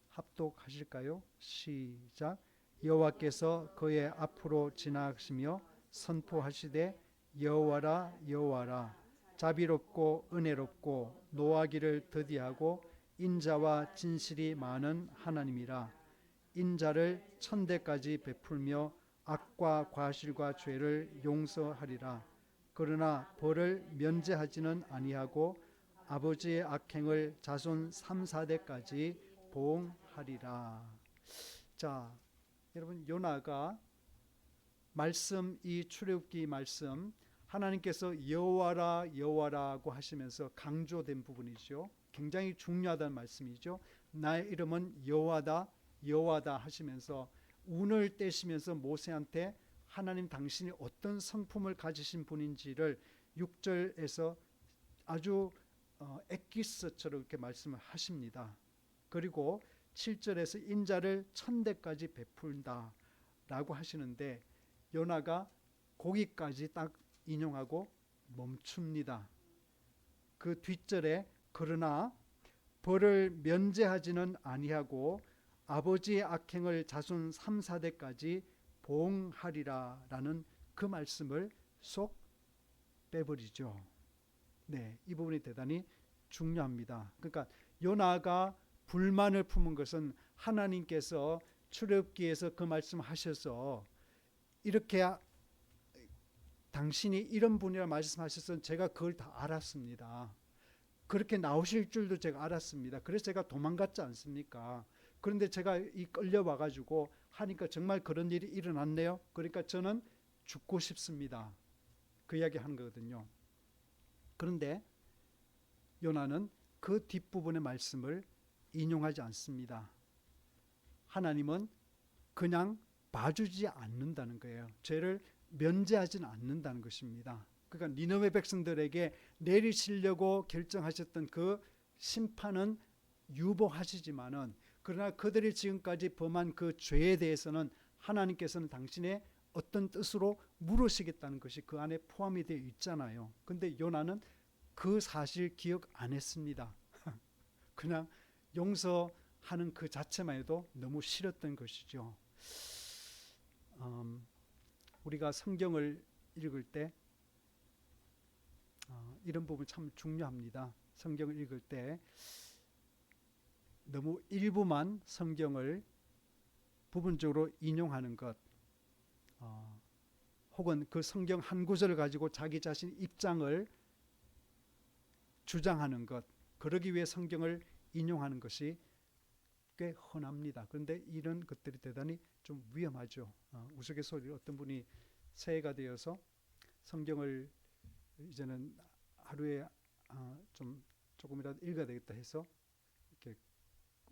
Speaker 1: 합독하실까요? 시작. 여호와께서 그의 앞으로 지나가시며 선포하시되 여호와라 여호와라 자비롭고 은혜롭고 노하기를 더디하고 인자와 진실이 많은 하나님이라. 인자를 천대까지 베풀며 악과 과실과 죄를 용서하리라. 그러나 벌을 면제하지는 아니하고 아버지의 악행을 자손 3, 4대까지 보응하리라. 자, 여러분 요나가 말씀 이 출애굽기 말씀 하나님께서 여호와라 여호와라고 하시면서 강조된 부분이죠. 굉장히 중요하다는 말씀이죠. 나의 이름은 여호와다 여호와다 하시면서 운을 떼시면서 모세한테 하나님 당신이 어떤 성품을 가지신 분인지를 6절에서 아주 엑기스처럼 이렇게 말씀을 하십니다. 그리고 7절에서 인자를 천대까지 베푼다 라고 하시는데 요나가 거기까지 딱 인용하고 멈춥니다. 그 뒷절에 그러나 벌을 면제하지는 아니하고 아버지의 악행을 자손 3, 4대까지 보응하리라 라는 그 말씀을 쏙 빼버리죠. 네, 이 부분이 대단히 중요합니다. 그러니까 요나가 불만을 품은 것은 하나님께서 출애굽기에서 그 말씀하셔서 이렇게 당신이 이런 분이라 말씀하셔서 제가 그걸 다 알았습니다. 그렇게 나오실 줄도 제가 알았습니다. 그래서 제가 도망갔지 않습니까? 그런데 제가 이 끌려와 가지고 하니까 정말 그런 일이 일어났네요. 그러니까 저는 죽고 싶습니다. 그 이야기 하는 거거든요. 그런데 요나는 그 뒷부분의 말씀을 인용하지 않습니다. 하나님은 그냥 봐주지 않는다는 거예요. 죄를 면제하지는 않는다는 것입니다. 그러니까 니느웨 백성들에게 내리시려고 결정하셨던 그 심판은 유보하시지만은 그러나 그들이 지금까지 범한 그 죄에 대해서는 하나님께서는 당신의 어떤 뜻으로 물으시겠다는 것이 그 안에 포함이 되어 있잖아요. 근데 요나는 그 사실 기억 안 했습니다. 그냥 용서하는 그 자체만 해도 너무 싫었던 것이죠. 우리가 성경을 읽을 때 이런 부분 참 중요합니다. 성경을 읽을 때 너무 일부만 성경을 부분적으로 인용하는 것, 혹은 그 성경 한 구절을 가지고 자기 자신 입장을 주장하는 것, 그러기 위해 성경을 인용하는 것이 꽤 흔합니다. 그런데 이런 것들이 대단히 좀 위험하죠. 우스갯소리로 어떤 분이 새해가 되어서 성경을 이제는 하루에 좀 조금이라도 읽어야 되겠다 해서 이렇게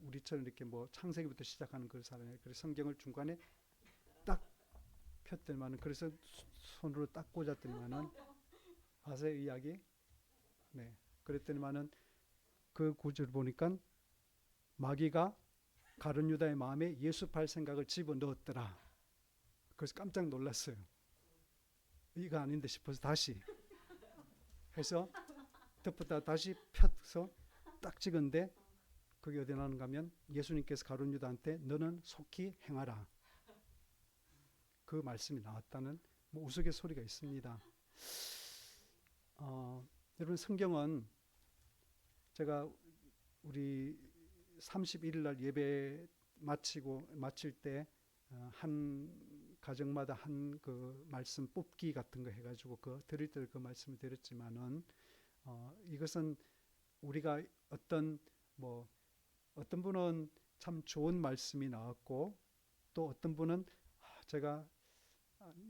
Speaker 1: 우리처럼 이렇게 뭐 창세기부터 시작하는 그 사람이 그래서 성경을 중간에 딱 폈더니만은 그래서 손으로 딱 꽂았더니만은 아세요 이야기? 네. 그랬더니만은 그 구절 보니까 마귀가 가룟 유다의 마음에 예수 팔 생각을 집어넣었더라. 그래서 깜짝 놀랐어요. 이거 아닌데 싶어서 다시 해서 덮었다 다시 펴서 딱 찍은데 그게 어디 나오는가 하면 예수님께서 가룟 유다한테 너는 속히 행하라. 그 말씀이 나왔다는 뭐 우스갯소리가 있습니다. 여러분 성경은 제가 우리 31일 날 예배 마칠 때 한 가정마다 한 그 말씀 뽑기 같은 거 해가지고 그 드릴 때 그 말씀을 드렸지만은 이것은 우리가 어떤 분은 참 좋은 말씀이 나왔고 또 어떤 분은 제가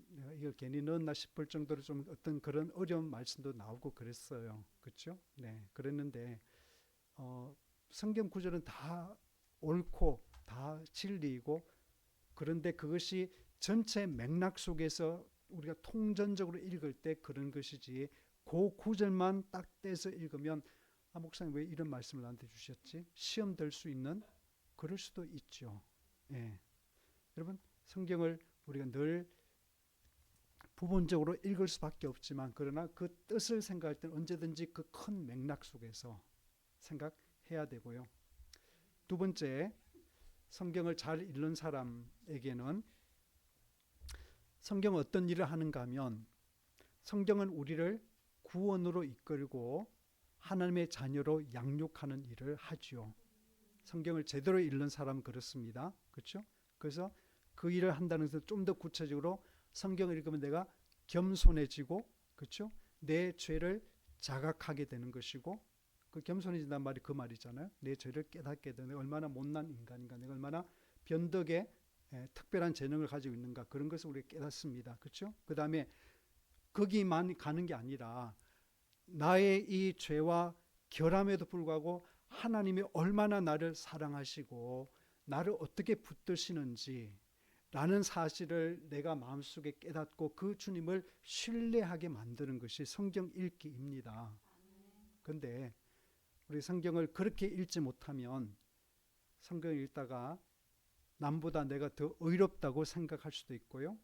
Speaker 1: 내가 이걸 괜히 넣었나 싶을 정도로 좀 어떤 그런 어려운 말씀도 나오고 그랬어요. 그렇죠? 네, 그랬는데 성경 구절은 다 옳고 다 진리이고 그런데 그것이 전체 맥락 속에서 우리가 통전적으로 읽을 때 그런 것이지 그 구절만 딱 떼서 읽으면 목사님 왜 이런 말씀을 나한테 주셨지? 시험 될 수 있는 그럴 수도 있죠. 예. 여러분 성경을 우리가 늘 부분적으로 읽을 수밖에 없지만 그러나 그 뜻을 생각할 때는 언제든지 그 큰 맥락 속에서 생각해야 되고요. 두 번째, 성경을 잘 읽는 사람에게는 성경은 어떤 일을 하는가 하면 성경은 우리를 구원으로 이끌고 하나님의 자녀로 양육하는 일을 하죠. 성경을 제대로 읽는 사람은 그렇습니다. 그렇죠? 그래서 그 일을 한다는 것은 좀 더 구체적으로 성경을 읽으면 내가 겸손해지고 그렇죠? 내 죄를 자각하게 되는 것이고 그 겸손해진다는 말이 그 말이잖아요. 내 죄를 깨닫게 되는 내가 얼마나 못난 인간인가 내가 얼마나 변덕에 특별한 재능을 가지고 있는가 그런 것을 우리가 깨닫습니다. 그렇죠? 그 다음에 거기만 가는 게 아니라 나의 이 죄와 결함에도 불구하고 하나님이 얼마나 나를 사랑하시고 나를 어떻게 붙드시는지 라는 사실을 내가 마음속에 깨닫고 그 주님을 신뢰하게 만드는 것이 성경 읽기입니다. 그런데 우리 성경을 그렇게 읽지 못하면 성경을 읽다가 남보다 내가 더 의롭다고 생각할 수도 있고요.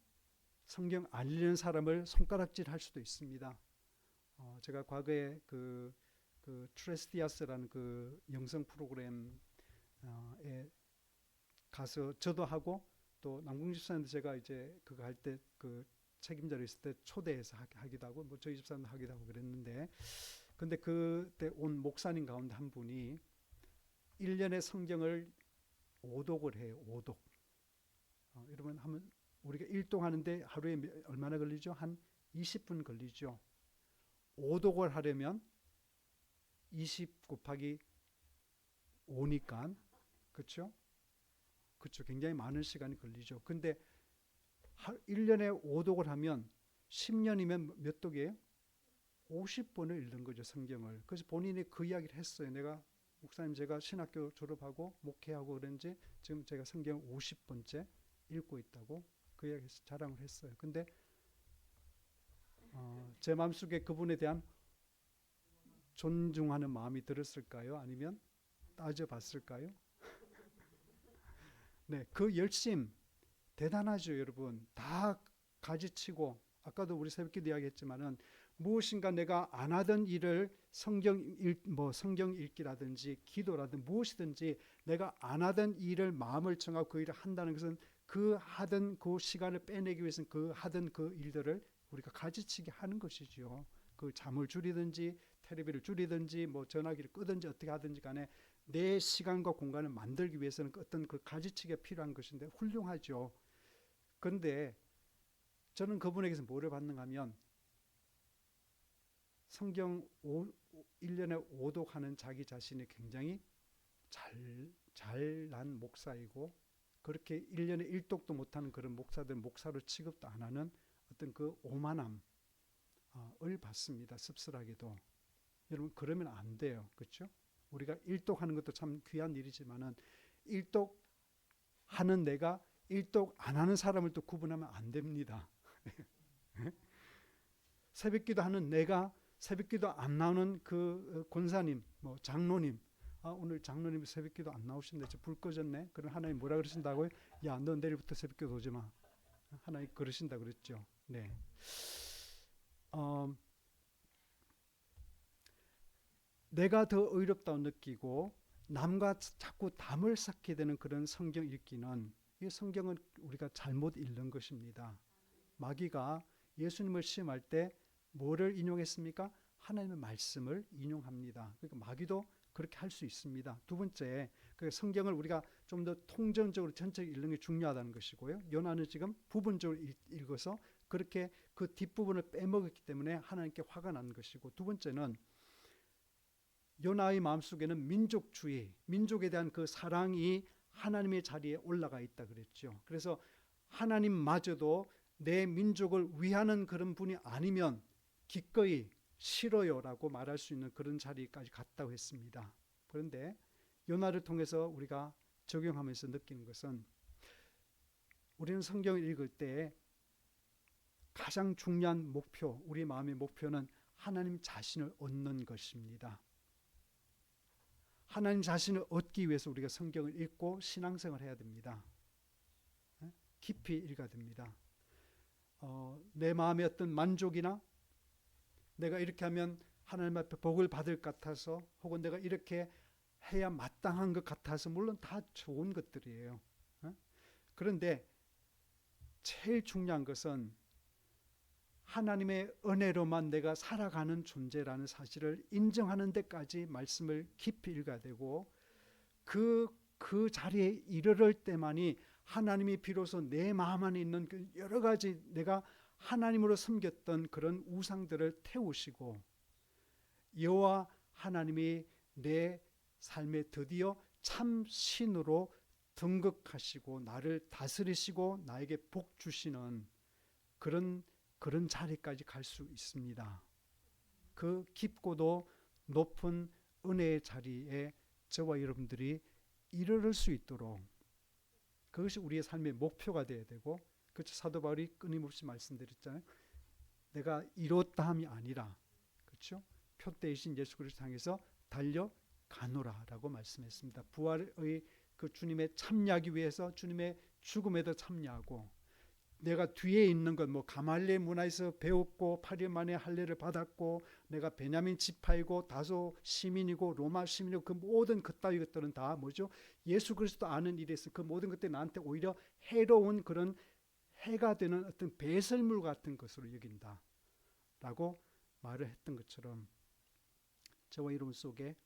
Speaker 1: 성경 안 읽는 사람을 손가락질할 수도 있습니다. 제가 과거에 그 트레스티아스라는 그 영성 프로그램에 가서 저도 하고 또 남궁 집사님도 제가 이제 그거 할 때 그 책임자로 있을 때 초대해서 하기도 하고 뭐 저희 집사람도 하기도 하고 그랬는데, 근데 그때 온 목사님 가운데 한 분이 1년에 성경을 오독을 해요. 오독. 여러분 하면 우리가 일독하는데 하루에 얼마나 걸리죠? 한 20분 걸리죠. 오독을 하려면 20 곱하기 5니까 그렇죠? 그렇죠. 굉장히 많은 시간이 걸리죠. 근데 1년에 오독을 하면 10년이면 몇 독이에요? 50번을 읽는 거죠, 성경을. 그래서 본인이 그 이야기를 했어요. 내가 목사님, 제가 신학교 졸업하고 목회하고 그런지 지금 제가 성경을 50번째 읽고 있다고 그 이야기 자랑을 했어요. 근데 제 마음속에 그분에 대한 존중하는 마음이 들었을까요? 아니면 따져봤을까요? 네, 그 열심 대단하죠, 여러분. 다 가지치고, 아까도 우리 새벽기도 이야기했지만은 무엇인가 내가 안 하던 일을 성경 읽기라든지 기도라든지 무엇이든지 내가 안 하던 일을 마음을 정하고 그 일을 한다는 것은 그 하던 그 시간을 빼내기 위해서는 그 하던 그 일들을 우리가 가지치게 하는 것이지요. 그 잠을 줄이든지 텔레비를 줄이든지 뭐 전화기를 끄든지 어떻게 하든지 간에 내 시간과 공간을 만들기 위해서는 어떤 그 가지치기가 필요한 것인데 훌륭하죠. 그런데 저는 그분에게서 뭐를 받는가면 성경 1년에 오독하는 자기 자신이 굉장히 잘난 목사이고, 그렇게 1년에 1독도 못하는 그런 목사들 목사로 취급도 안 하는 어떤 그 오만함을 받습니다. 씁쓸하게도. 여러분 그러면 안 돼요. 그렇죠? 우리가 1독하는 것도 참 귀한 일이지만은 1독하는 내가 1독 안 하는 사람을 또 구분하면 안 됩니다. 새벽기도 하는 내가 새벽기도 안 나오는 그 권사님, 뭐 장로님, 오늘 장로님 새벽기도 안 나오신다. 불 꺼졌네. 그럼 하나님 뭐라 그러신다고요? 야, 너 내일부터 새벽기도 오지 마. 하나님 그러신다 그랬죠. 네. 내가 더 의롭다고 느끼고 남과 자꾸 담을 쌓게 되는 그런 성경 읽기는, 이 성경은 우리가 잘못 읽는 것입니다. 마귀가 예수님을 시험할 때 뭐를 인용했습니까? 하나님의 말씀을 인용합니다. 그러니까 마귀도 그렇게 할 수 있습니다. 두 번째, 그 성경을 우리가 좀 더 통전적으로 전체를 읽는 게 중요하다는 것이고요. 요나는 지금 부분적으로 읽어서 그렇게 그 뒷부분을 빼먹었기 때문에 하나님께 화가 난 것이고, 두 번째는 요나의 마음속에는 민족주의, 민족에 대한 그 사랑이 하나님의 자리에 올라가 있다 그랬죠. 그래서 하나님마저도 내 민족을 위하는 그런 분이 아니면 기꺼이 싫어요라고 말할 수 있는 그런 자리까지 갔다고 했습니다. 그런데 요나를 통해서 우리가 적용하면서 느끼는 것은, 우리는 성경을 읽을 때 가장 중요한 목표, 우리 마음의 목표는 하나님 자신을 얻는 것입니다. 하나님 자신을 얻기 위해서 우리가 성경을 읽고 신앙생활을 해야 됩니다. 깊이 읽어야 됩니다. 내 마음의 어떤 만족이나 내가 이렇게 하면 하나님 앞에 복을 받을 것 같아서, 혹은 내가 이렇게 해야 마땅한 것 같아서, 물론 다 좋은 것들이에요. 그런데 제일 중요한 것은 하나님의 은혜로만 내가 살아가는 존재라는 사실을 인정하는 데까지 말씀을 깊이 읽어야 되고, 그 자리에 이르를 때만이 하나님이 비로소 내 마음 안에 있는 그 여러 가지 내가 하나님으로 섬겼던 그런 우상들을 태우시고, 여호와 하나님이 내 삶에 드디어 참 신으로 등극하시고 나를 다스리시고 나에게 복 주시는 그런 자리까지 갈 수 있습니다. 그 깊고도 높은 은혜의 자리에 저와 여러분들이 이르를 수 있도록, 그것이 우리의 삶의 목표가 되어야 되고, 그렇죠. 사도 바울이 끊임없이 말씀드렸잖아요. 내가 이뤘다함이 아니라, 그렇죠, 표대이신 예수 그리스도 향해서 달려가노라라고 말씀했습니다. 부활의 그 주님의 참여하기 위해서 주님의 죽음에도 참여하고, 내가 뒤에 있는 것, 뭐 가말리엘 문화에서 배웠고 8일 만에 할례를 받았고, 내가 베냐민 지파이고 다소 시민이고 로마 시민이고, 그 모든 그따위 것들은 다 뭐죠? 예수 그리스도 아는 일에서 그 모든 것들이 나한테 오히려 해로운 그런 해가 되는 어떤 배설물 같은 것으로 여긴다라고 말을 했던 것처럼 저와 여러분 속에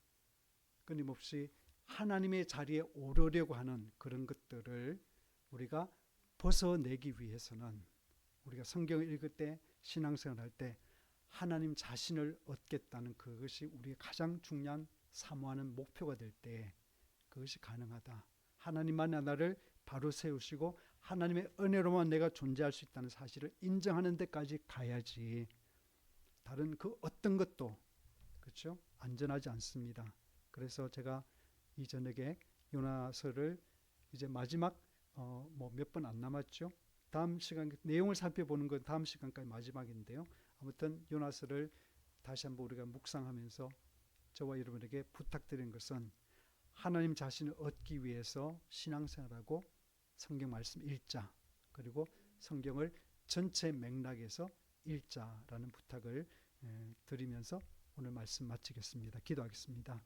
Speaker 1: 끊임없이 하나님의 자리에 오르려고 하는 그런 것들을 우리가 벗어내기 위해서는 우리가 성경을 읽을 때 신앙생활 할 때 하나님 자신을 얻겠다는 그것이 우리의 가장 중요한 사모하는 목표가 될 때 그것이 가능하다. 하나님만이 나를 바로 세우시고 하나님의 은혜로만 내가 존재할 수 있다는 사실을 인정하는 데까지 가야지 다른 그 어떤 것도 그렇죠? 안전하지 않습니다. 그래서 제가 이 저녁에 요나서를 이제 마지막 뭐 몇 번 안 남았죠. 다음 시간 내용을 살펴보는 건 다음 시간까지 마지막인데요. 아무튼 요나서를 다시 한번 우리가 묵상하면서 저와 여러분에게 부탁드리는 것은 하나님 자신을 얻기 위해서 신앙생활하고 성경 말씀 읽자. 그리고 성경을 전체 맥락에서 읽자라는 부탁을 드리면서 오늘 말씀 마치겠습니다. 기도하겠습니다.